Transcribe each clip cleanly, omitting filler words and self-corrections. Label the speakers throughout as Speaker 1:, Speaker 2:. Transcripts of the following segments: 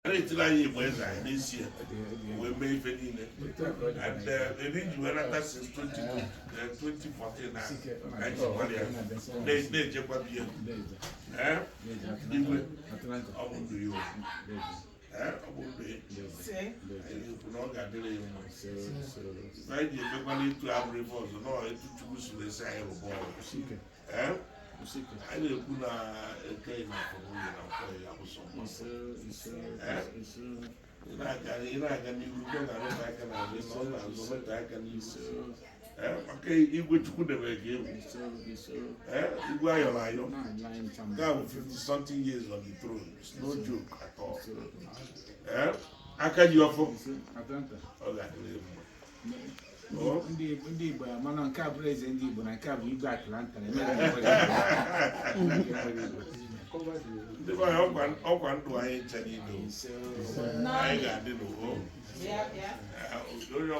Speaker 1: Anyị Igbo eze anyị n'isi wee mee ife niile and eri ji wee nata since 2014 na anyị jikwara ya na-echekwa biya igwe ọ bụ ndụ ya ọ bụ ndụ ya ekwu na ọ ga-adịrị ya mma anyị ji emekwana ịtụ abụrụ ife ọzọ na etu Chukwu si wee sị anyị rụba ọrụ anyị na-ekwu na eke na nwunye na nkwọ ya bụ sọ ị na-aga n'ihu mgbe na-arụta aka na nri na ọ na-azụ rụta aka n'ihu maka igwe Chukwu debere ka egwu igwe ayọrọ ayọ nke a bụ 50-something years on the throne. It's no joke at all. Aka ji ọfọ ọ ga-adịrị mma
Speaker 2: ndị Igbo mana nke a bụrụ eze ndị Igbo na nke a bụ igwe Atlanta
Speaker 1: ndị be anyị ọkwa ndụ anyị nche niile anyị ga-adị n'ụhọ onye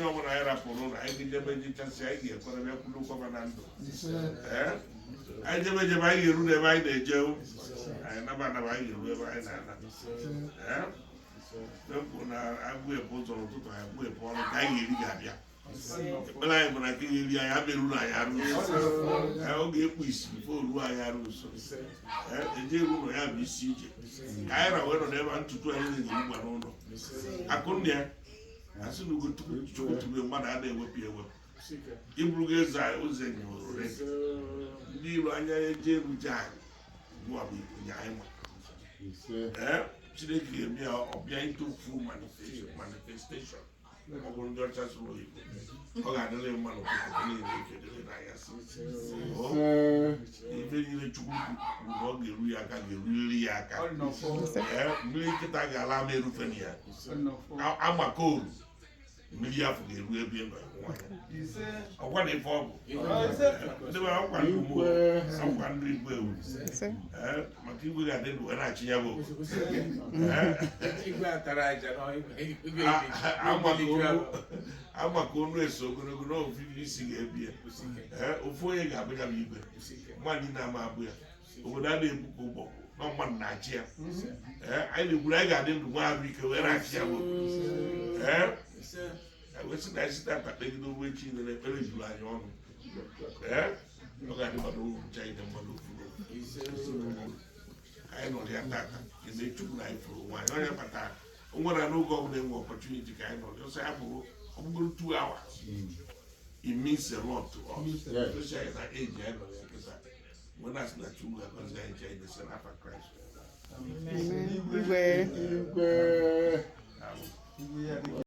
Speaker 1: ọbụla anyị rapụrụ na anyị ga-ejebe jichasị anyị ga-ekwere bịa kwulu kwaba na ndụ anyị jebe anyị ga-eru n'ebe anyị na-eje anyị naba anyị ga-eru ebe anyị na-ana ekwu na agụ epu ụzọ n'ụtụtụ anyị agụ epu ọrụ ka anyị ga-eri ga-abịa ekpere anyị bụ na nke ga-eri anyị ameruru anyị arụ ọ ga-ekpu isi ife oruo anyị arụ nso eje eru ụlọ ya bụ isi ije ka anyị ra wee nọ n'ebe ntutu anyị na-eji gba n'ụlọ akụnna ya asị na ugo Chukwu tube mmadụ a na-ewepụ ewepụ ibụrụgo eze ụzọ nyere ndị iro anya eje eruje anyị gụwa bụ nye anyị ma Chineke ga-eme ya ọbịa into full manifestation ọ bụrụ ndị ọcha sụrụ oyibo ọ ga-adịrị mmadụ ụtụtụ niile ife dịrị n'anya ife niile Chukwu kwuru na ọ ga-eru ya aka ga-eruriri ya aka mmiri nkịta ga-ala ama erufe na ya amaka oru mmiri afọ ga-eru ebe nọ ọkwa na ife ọ bụ ọkwa ndụ igwe ewu maka igwe ga-adị ndụ wee na-achị ya bụ amaka onu eso ogologo na ofu isi ga-ebi ya ofu onye ga-abụ ya bụ igwe mmadụ na-ama abụ ya obodo a na-ekwu ka ụgbọ na mmadụ na-achị ya anyị na-ekwuru anyị ga-adị ndụ nwa ahụ ike wee na-achị ya bụ wesi na site atakpegide ogbe chi na ekpere juru anyị ọnụ ọ ga-adị mmadụ ụcha ide mmadụ ofuru anyị nọrọ ya tata ebe Chukwu na anyị fụrụ nwaanyị onye kpatara o nwere n'oge ọbụla enwe opportunity ka anyị nọrọ ọsọ ya bụrụ ọbụgoro 2 hours it means a lot to us especially na eji anyị nọrọ ya kịta mgbe na-asị na Chukwu ga-agọzi anyị chi anyị na-ese n'afa Kraịst